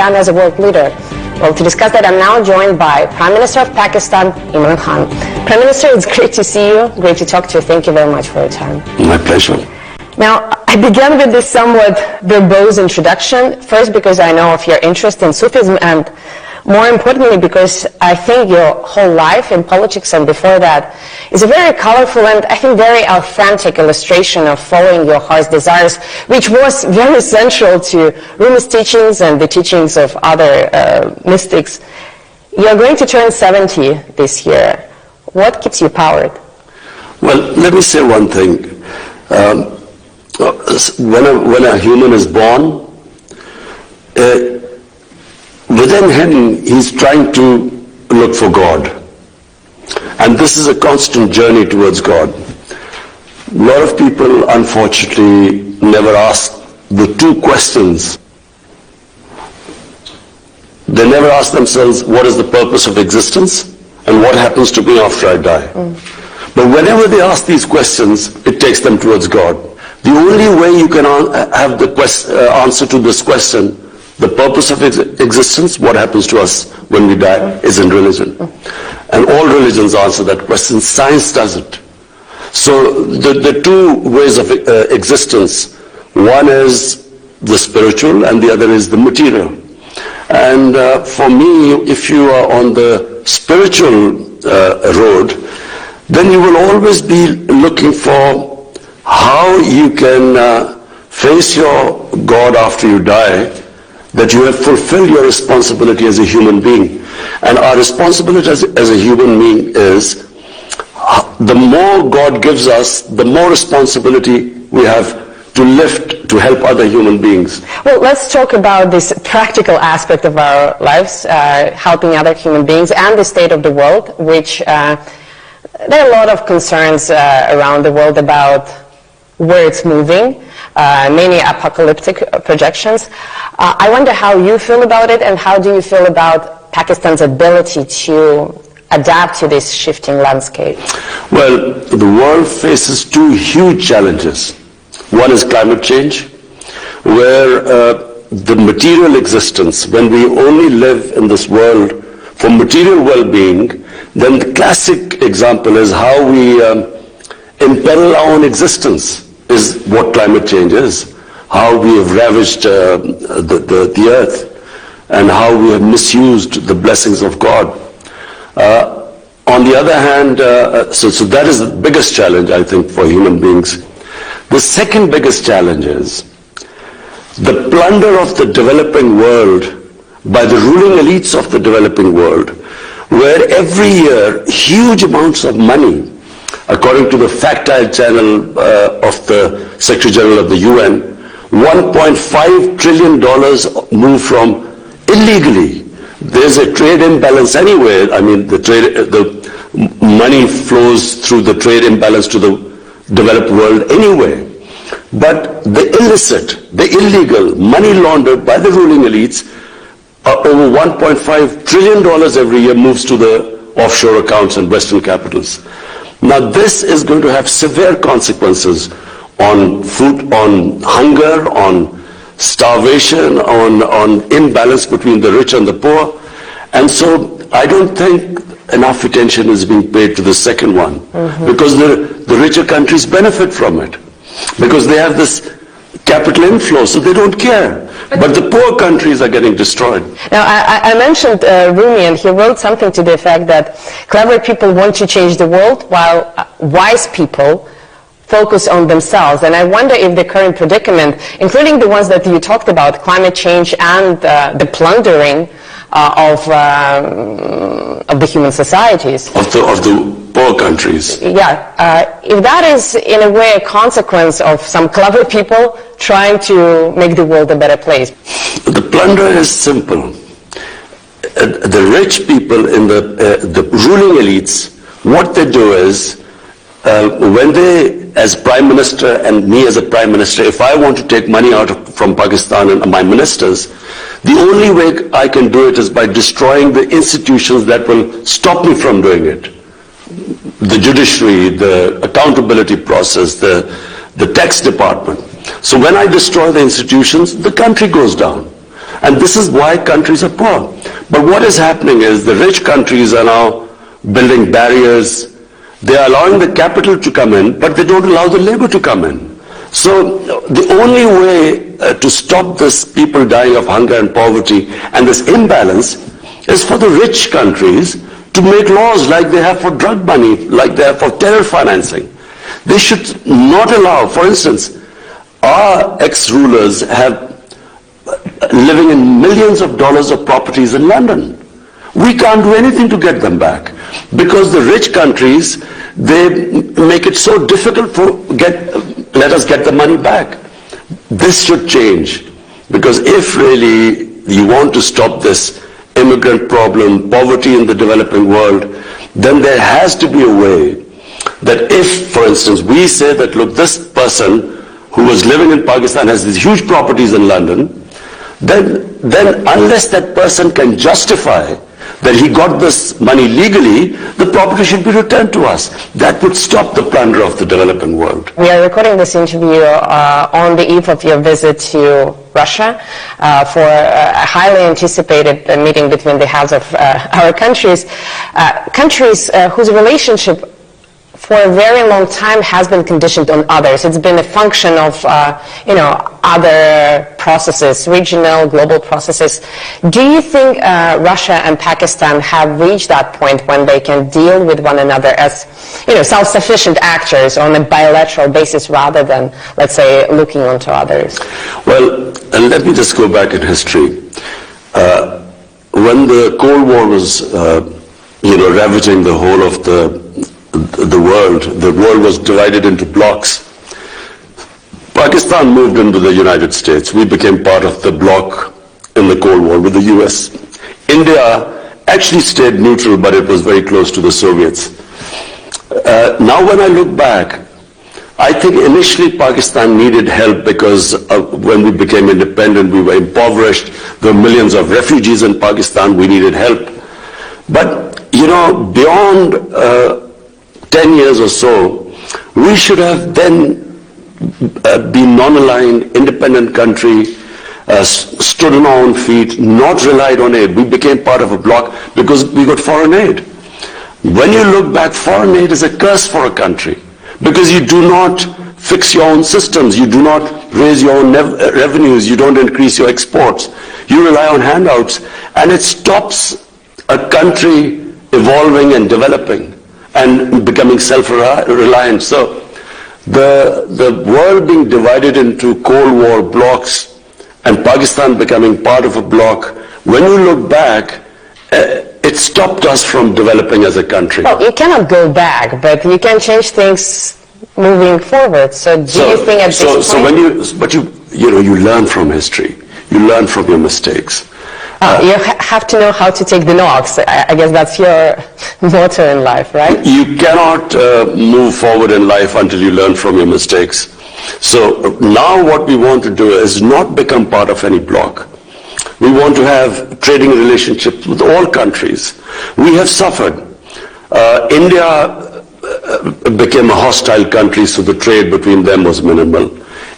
began as a world leader? Well, to discuss that, I'm now joined by Prime Minister of Pakistan, Imran Khan. Prime Minister, it's great to see you, great to talk to you. Thank you very much for your time. My pleasure. Now, I began with this somewhat verbose introduction, first because I know of your interest in Sufism, and more importantly because I think your whole life in politics and before that is a very colorful and I think very authentic illustration of following your heart's desires, which was very central to Rumi's teachings and the teachings of other mystics. You're going to turn 70 this year. What keeps you powered? Well, let me say one thing. When a human is born, within him, he's trying to look for God. And this is a constant journey towards God. A lot of people, unfortunately, never ask the two questions. They never ask themselves, what is the purpose of existence? And what happens to me after I die? But whenever they ask these questions, it takes them towards God. The only way you can have the answer to this question, the purpose of existence, what happens to us when we die, is in religion. And all religions answer that question. Science doesn't. So the two ways of existence, one is the spiritual and the other is the material. And for me, if you are on the spiritual road, then you will always be looking for how you can face your God after you die, that you have fulfilled your responsibility as a human being. And our responsibility as a human being is, the more God gives us, the more responsibility we have to lift, to help other human beings. Well, let's talk about this practical aspect of our lives, helping other human beings and the state of the world, which there are a lot of concerns around the world about where it's moving, many apocalyptic projections. I wonder how you feel about it, and how do you feel about Pakistan's ability to adapt to this shifting landscape? Well, the world faces two huge challenges. One is climate change, where the material existence, when we only live in this world for material well-being, then the classic example is how we imperil our own existence is what climate change is. How we have ravaged the earth and how we have misused the blessings of God. On the other hand, so that is the biggest challenge, I think, for human beings. The second biggest challenge is the plunder of the developing world by the ruling elites of the developing world, where every year huge amounts of money, according to the factile channel of the Secretary General of the UN, $1.5 trillion move from illegally. There's a trade imbalance anyway. I mean, the money flows through the trade imbalance to the developed world anyway. But the illicit, the illegal, money laundered by the ruling elites, over $1.5 trillion every year moves to the offshore accounts and Western capitals. Now this is going to have severe consequences on food, on hunger, on starvation, on imbalance between the rich and the poor. And so I don't think enough attention is being paid to the second one, because the richer countries benefit from it, because they have this capital inflow, so they don't care. But the poor countries are getting destroyed. Now, I mentioned Rumi, and he wrote something to the effect that clever people want to change the world, while wise people focus on themselves. And I wonder if the current predicament, including the ones that you talked about, climate change and the plundering of the human societies. Of the poor countries. Yeah. If that is, in a way, a consequence of some clever people trying to make the world a better place. The plunder is simple. The rich people in the ruling elites, what they do is, when they, as Prime Minister and me as a Prime Minister, if I want to take money out from Pakistan and my ministers, the only way I can do it is by destroying the institutions that will stop me from doing it. The judiciary, the accountability process, the tax department. So when I destroy the institutions, the country goes down. And this is why countries are poor. But what is happening is the rich countries are now building barriers. They are allowing the capital to come in, but they don't allow the labor to come in. So the only way to stop this people dying of hunger and poverty and this imbalance is for the rich countries to make laws like they have for drug money, like they have for terror financing. They should not allow, for instance, our ex-rulers have living in millions of dollars of properties in London. We can't do anything to get them back because the rich countries, they make it so difficult to let us get the money back. This should change, because if really you want to stop this immigrant problem, poverty in the developing world, then there has to be a way that if, for instance, we say that, look, this person who was living in Pakistan has these huge properties in London, then unless that person can justify that he got this money legally, the property should be returned to us. That would stop the plunder of the developing world. We are recording this interview on the eve of your visit to Russia for a highly anticipated meeting between the heads of our countries, whose relationship for a very long time has been conditioned on others. It's been a function of, other processes, regional, global processes. Do you think Russia and Pakistan have reached that point when they can deal with one another as, self-sufficient actors on a bilateral basis rather than, let's say, looking onto others? Well, let me just go back in history. When the Cold War was, ravaging the whole of the world was divided into blocs. Pakistan moved into the United States. We became part of the bloc in the Cold War with the US. India actually stayed neutral, but it was very close to the Soviets. Now when I look back, I think initially Pakistan needed help because when we became independent, we were impoverished. There were millions of refugees in Pakistan. We needed help. But, beyond 10 years or so, we should have then been non-aligned, independent country, stood on our own feet, not relied on aid. We became part of a bloc because we got foreign aid. When you look back, foreign aid is a curse for a country because you do not fix your own systems, you do not raise your own revenues, you don't increase your exports. You rely on handouts, and it stops a country evolving and developing and becoming self-reliant. So the world being divided into Cold War blocs and Pakistan becoming part of a bloc, when you look back, it stopped us from developing as a country. Well, you cannot go back, but you can change things moving forward. So you think at this point... So when you learn from history, you learn from your mistakes. You have to know how to take the knocks. I guess that's your motto in life, right? You cannot move forward in life until you learn from your mistakes. So now what we want to do is not become part of any bloc. We want to have trading relationships with all countries. We have suffered. India became a hostile country, so the trade between them was minimal.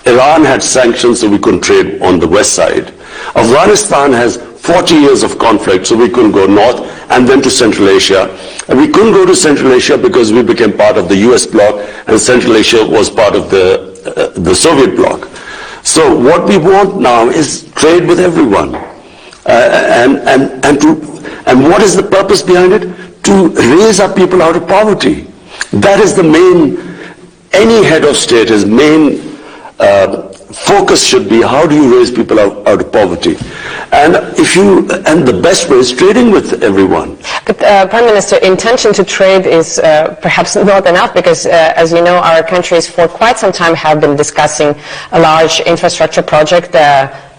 Iran had sanctions, so we couldn't trade on the west side. Afghanistan has 40 years of conflict, so we couldn't go north and then to Central Asia. And we couldn't go to Central Asia because we became part of the US bloc, and Central Asia was part of the Soviet bloc. So what we want now is trade with everyone. And what is the purpose behind it? To raise our people out of poverty. That is the main, any head of state, his main focus should be how do you raise people out of poverty. And the best way is trading with everyone. But Prime Minister, intention to trade is perhaps not enough because, as you know, our countries for quite some time have been discussing a large infrastructure project.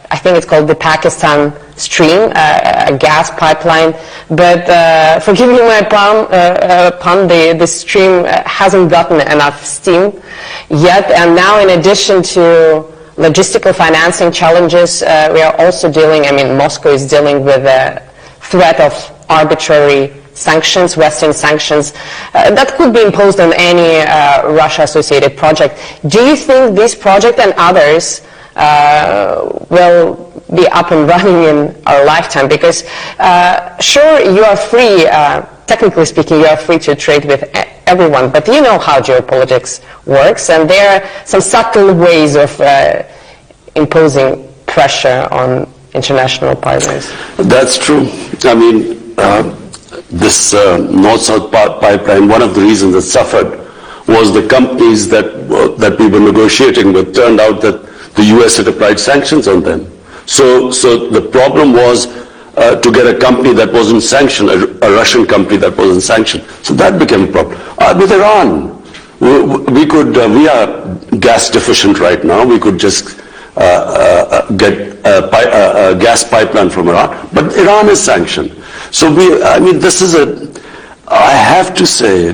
I think it's called the Pakistan Stream, a gas pipeline. But forgive me my pun, the stream hasn't gotten enough steam yet. And now, in addition to logistical financing challenges, we are also Moscow is dealing with the threat of arbitrary sanctions, Western sanctions, that could be imposed on any Russia-associated project. Do you think this project and others will be up and running in our lifetime? Because sure, you are free, technically speaking, you are free to trade with everyone, but you know how geopolitics works, and there are some subtle ways of imposing pressure on international partners. That's true. I mean, this North-South pipeline, one of the reasons it suffered was the companies that we were negotiating with turned out that the US had applied sanctions on them. So the problem was to get a company that wasn't sanctioned, a Russian company that wasn't sanctioned. So that became a problem. With Iran, we are gas deficient right now. We could just get a gas pipeline from Iran, but Iran is sanctioned. So I have to say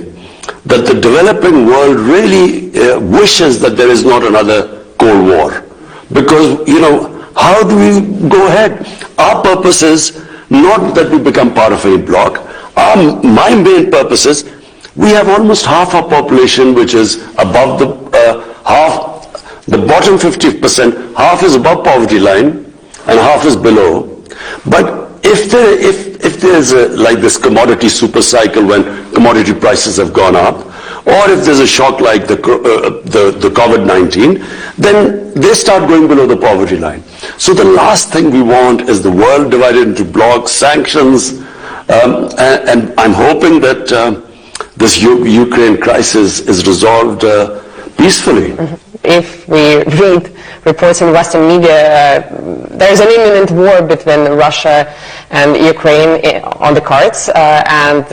that the developing world really wishes that there is not another Cold War. Because, how do we go ahead? Our purpose is not that we become part of any bloc. My main purpose is we have almost half our population which is above the bottom 50%, half is above poverty line and half is below. But if there is like this commodity super cycle when commodity prices have gone up, or if there's a shock like the COVID-19, then they start going below the poverty line. So the last thing we want is the world divided into blocs, sanctions, and I'm hoping that this Ukraine crisis is resolved peacefully. If we read reports in Western media, there is an imminent war between Russia and Ukraine on the cards, and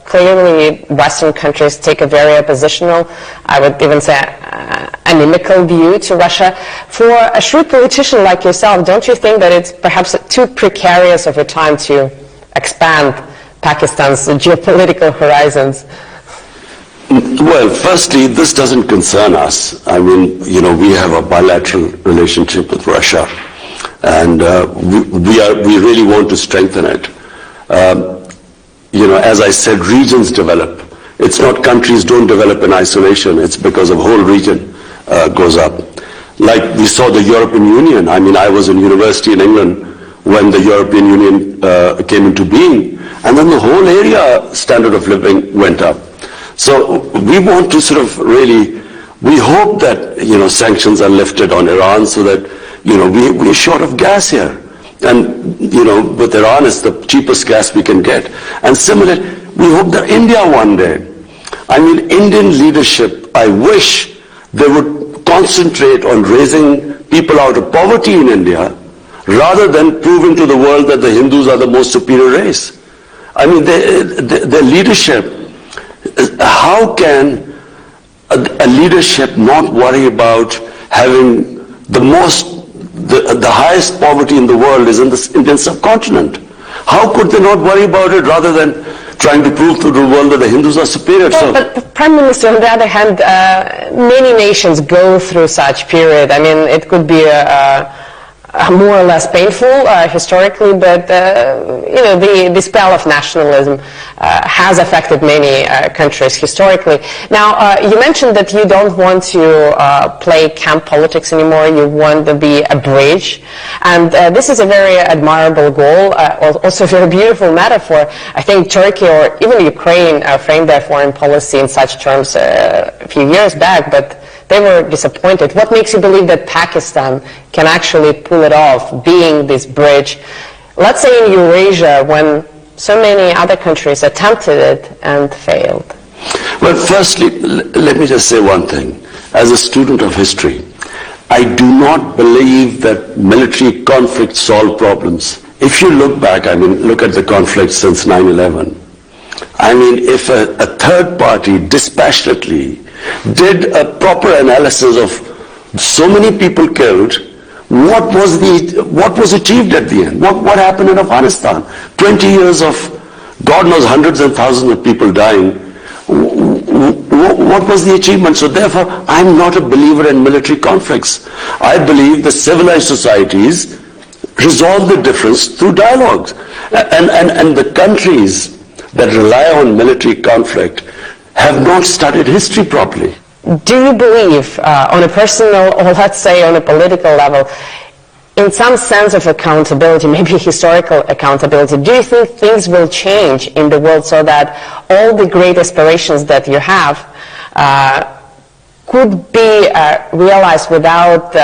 clearly Western countries take a very oppositional, I would even say inimical view to Russia. For a shrewd politician like yourself, don't you think that it's perhaps too precarious of a time to expand Pakistan's geopolitical horizons? Well, firstly, this doesn't concern us. I mean, we have a bilateral relationship with Russia, and we really want to strengthen it. As I said, regions develop. It's not countries don't develop in isolation. It's because the whole region goes up. Like we saw the European Union. I mean, I was in university in England when the European Union came into being, and then the whole area standard of living went up. So we want to sort of we hope that, sanctions are lifted on Iran so that, we're short of gas here. And, with Iran, it's the cheapest gas we can get. And similarly, we hope that India one day, Indian leadership, I wish they would concentrate on raising people out of poverty in India rather than proving to the world that the Hindus are the most superior race. Their leadership, how can a leadership not worry about having the highest poverty in the world is in the Indian subcontinent? How could they not worry about it rather than trying to prove to the world that the Hindus are superior? Well, but Prime Minister, on the other hand, many nations go through such period. It could be more or less painful historically, but the spell of nationalism has affected many countries historically. Now, you mentioned that you don't want to play camp politics anymore. You want to be a bridge, and this is a very admirable goal, also a very beautiful metaphor. I think Turkey or even Ukraine framed their foreign policy in such terms a few years back, but they were disappointed. What makes you believe that Pakistan can actually pull it off, being this bridge, let's say in Eurasia, when so many other countries attempted it and failed? Well, firstly, let me just say one thing. As a student of history, I do not believe that military conflicts solve problems. If you look back, look at the conflict since 9/11. If a third party dispassionately did a proper analysis of so many people killed, what was achieved at the end? What happened in Afghanistan? 20 years of, God knows, hundreds and thousands of people dying. What was the achievement? So therefore, I'm not a believer in military conflicts. I believe that civilized societies resolve the difference through dialogues. And the countries that rely on military conflict have not studied history properly. Do you believe, on a personal or let's say on a political level, in some sense of accountability, maybe historical accountability, do you think things will change in the world so that all the great aspirations that you have could be realized without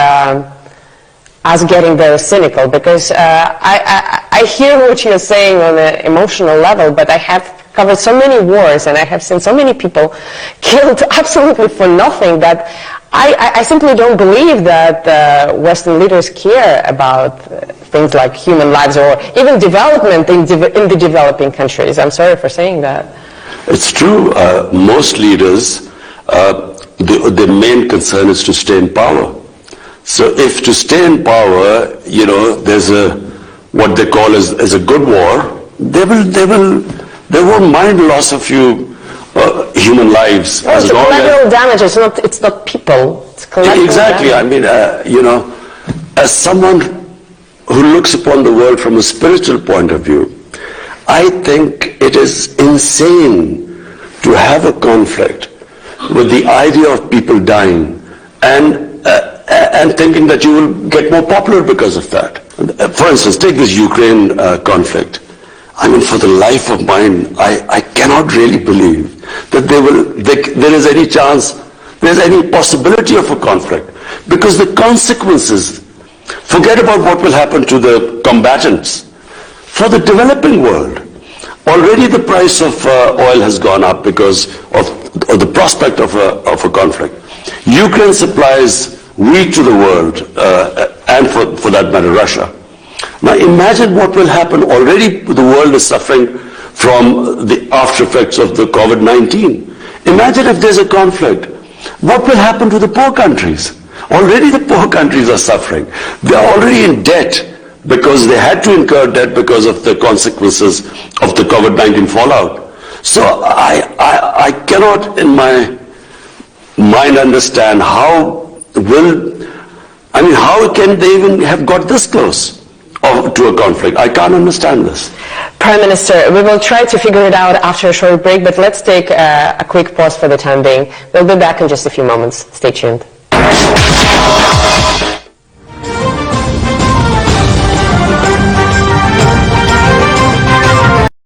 us getting very cynical? Because I hear what you're saying on an emotional level, but I have covered so many wars and I have seen so many people killed absolutely for nothing that I simply don't believe that Western leaders care about things like human lives or even development in the developing countries. I'm sorry for saying that. It's true. Most leaders, their main concern is to stay in power. So if to stay in power, there's what they call as a good war, they won't mind loss of human lives. Well, it's collateral damage. It's not people. It's collateral exactly. damage. I mean, as someone who looks upon the world from a spiritual point of view, I think it is insane to have a conflict with the idea of people dying and thinking that you will get more popular because of that. For instance, take this Ukraine conflict. I mean, for the life of mine, I cannot really believe that there is any chance, there's any possibility of a conflict. Because the consequences, forget about what will happen to the combatants. For the developing world, already the price of oil has gone up because of the prospect of a conflict. Ukraine supplies wheat to the world, and for that matter, Russia. Now imagine what will happen. Already the world is suffering from the after effects of the COVID-19. Imagine if there's a conflict. What will happen to the poor countries? Already the poor countries are suffering. They are already in debt because they had to incur debt because of the consequences of the COVID-19 fallout. So I cannot in my mind understand how can they even have got this close to a conflict? I can't understand this. Prime Minister, we will try to figure it out after a short break, but let's take a quick pause for the time being. We'll be back in just a few moments. Stay tuned.